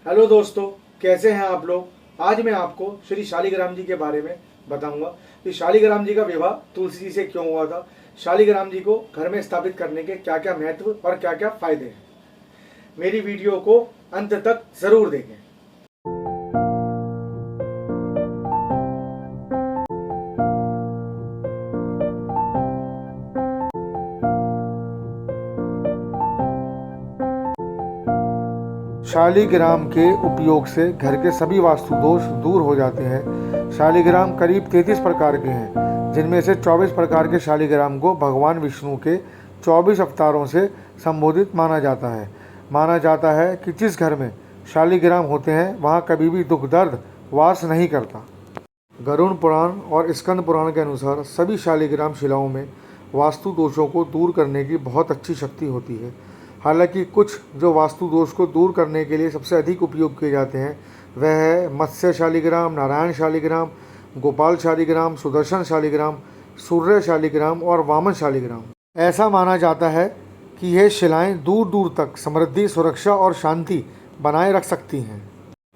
Hello दोस्तों, कैसे हैं आप लोग। आज मैं आपको श्री शालिग्राम जी के बारे में बताऊंगा कि शालिग्राम जी का विवाह तुलसी जी से क्यों हुआ था, शालिग्राम जी को घर में स्थापित करने के क्या क्या महत्व और क्या क्या फायदे हैं। मेरी वीडियो को अंत तक जरूर देखें। शालिग्राम के उपयोग से घर के सभी वास्तु दोष दूर हो जाते हैं। शालिग्राम करीब 33 प्रकार के हैं, जिनमें से 24 प्रकार के शालिग्राम को भगवान विष्णु के 24 अवतारों से संबोधित माना जाता है। माना जाता है कि जिस घर में शालिग्राम होते हैं वहाँ कभी भी दुख दर्द वास नहीं करता। गरुड़ पुराण और स्कंद पुराण के अनुसार सभी शालिग्राम शिलाओं में वास्तु दोषों को दूर करने की बहुत अच्छी शक्ति होती है। हालांकि कुछ जो वास्तु दोष को दूर करने के लिए सबसे अधिक उपयोग किए जाते हैं वह है मत्स्य शालिग्राम, नारायण शालिग्राम, गोपाल शालिग्राम, सुदर्शन शालिग्राम, सूर्य शालिग्राम और वामन शालिग्राम। ऐसा माना जाता है कि यह शिलाएं दूर दूर तक समृद्धि, सुरक्षा और शांति बनाए रख सकती हैं।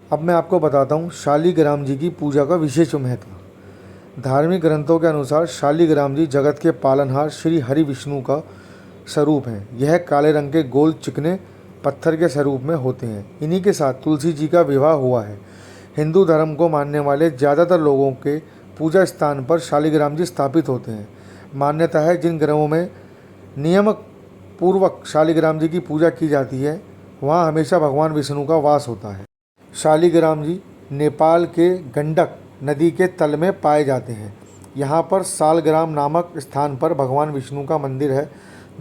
अब मैं आपको बताता हूँ शालिग्राम जी की पूजा का विशेष महत्व। धार्मिक ग्रंथों के अनुसार शालिग्राम जी जगत के पालनहार श्री हरि विष्णु का स्वरूप हैं। यह काले रंग के गोल चिकने पत्थर के स्वरूप में होते हैं। इन्हीं के साथ तुलसी जी का विवाह हुआ है। हिंदू धर्म को मानने वाले ज़्यादातर लोगों के पूजा स्थान पर शालिग्राम जी स्थापित होते हैं। मान्यता है जिन ग्रहों में नियम पूर्वक शालिग्राम जी की पूजा की जाती है वहाँ हमेशा भगवान विष्णु का वास होता है। शालिग्राम जी नेपाल के गंडक नदी के तल में पाए जाते हैं। यहाँ पर सालग्राम नामक स्थान पर भगवान विष्णु का मंदिर है,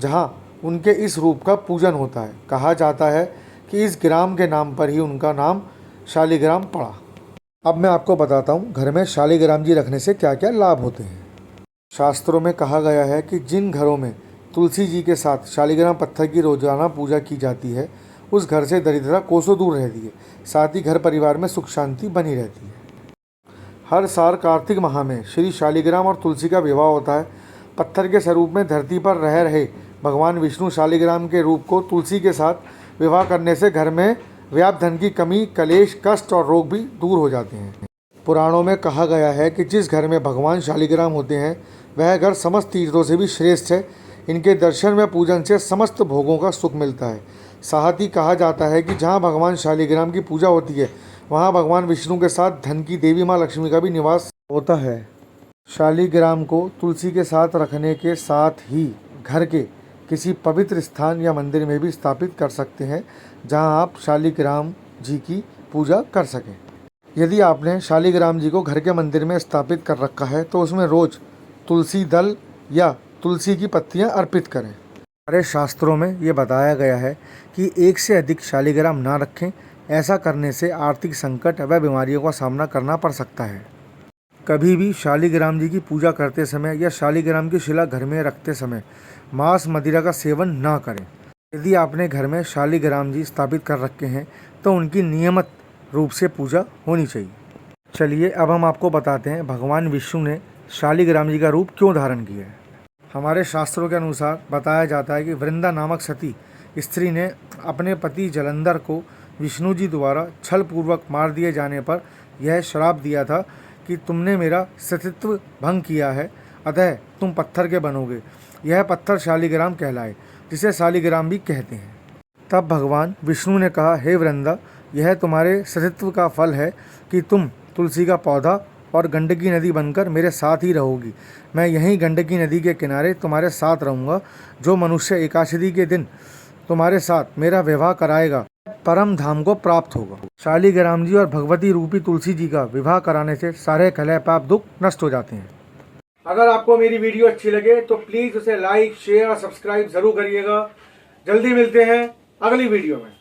जहाँ उनके इस रूप का पूजन होता है। कहा जाता है कि इस ग्राम के नाम पर ही उनका नाम शालिग्राम पड़ा। अब मैं आपको बताता हूँ घर में शालिग्राम जी रखने से क्या क्या लाभ होते हैं। शास्त्रों में कहा गया है कि जिन घरों में तुलसी जी के साथ शालिग्राम पत्थर की रोजाना पूजा की जाती है उस घर से दरिद्रता कोसों दूर रहती है। साथ ही घर परिवार में सुख शांति बनी रहती है। हर साल कार्तिक माह में श्री शालिग्राम और तुलसी का विवाह होता है। पत्थर के स्वरूप में धरती पर रह रहे भगवान विष्णु शालिग्राम के रूप को तुलसी के साथ विवाह करने से घर में व्याप्त धन की कमी, कलेश, कष्ट और रोग भी दूर हो जाते हैं। पुराणों में कहा गया है कि जिस घर में भगवान शालिग्राम होते हैं वह घर समस्त तीर्थों से भी श्रेष्ठ है। इनके दर्शन व पूजन से समस्त भोगों का सुख मिलता है। साथ ही कहा जाता है कि जहाँ भगवान शालिग्राम की पूजा होती है वहाँ भगवान विष्णु के साथ धन की देवी माँ लक्ष्मी का भी निवास होता है। शालिग्राम को तुलसी के साथ रखने के साथ ही घर के किसी पवित्र स्थान या मंदिर में भी स्थापित कर सकते हैं जहां आप शालिग्राम जी की पूजा कर सकें। यदि आपने शालिग्राम जी को घर के मंदिर में स्थापित कर रखा है तो उसमें रोज तुलसी दल या तुलसी की पत्तियां अर्पित करें। हमारे शास्त्रों में ये बताया गया है कि एक से अधिक शालिग्राम ना रखें। ऐसा करने से आर्थिक संकट व बीमारियों का सामना करना पड़ सकता है। कभी भी शालिग्राम जी की पूजा करते समय या शालिग्राम की शिला घर में रखते समय मांस मदिरा का सेवन ना करें। यदि आपने घर में शालिग्राम जी स्थापित कर रखे हैं तो उनकी नियमित रूप से पूजा होनी चाहिए। चलिए अब हम आपको बताते हैं भगवान विष्णु ने शालिग्राम जी का रूप क्यों धारण किया है। हमारे शास्त्रों के अनुसार बताया जाता है कि वृंदा नामक सती स्त्री ने अपने पति जलंधर को विष्णु जी द्वारा छल पूर्वक मार दिए जाने पर यह श्राप दिया था कि तुमने मेरा सतीत्व भंग किया है, अतः तुम पत्थर के बनोगे। यह पत्थर शालिग्राम कहलाए, जिसे शालिग्राम भी कहते हैं। तब भगवान विष्णु ने कहा, हे वृंदा, यह तुम्हारे सतीत्व का फल है कि तुम तुलसी का पौधा और गंडकी नदी बनकर मेरे साथ ही रहोगी। मैं यहीं गंडकी नदी के किनारे तुम्हारे साथ रहूँगा। जो मनुष्य एकादशी के दिन तुम्हारे साथ मेरा विवाह कराएगा परम धाम को प्राप्त होगा। शालिग्राम जी और भगवती रूपी तुलसी जी का विवाह कराने से सारे कलह पाप दुख नष्ट हो जाते हैं। अगर आपको मेरी वीडियो अच्छी लगे तो प्लीज उसे लाइक, शेयर और सब्सक्राइब जरूर करिएगा। जल्दी मिलते हैं अगली वीडियो में।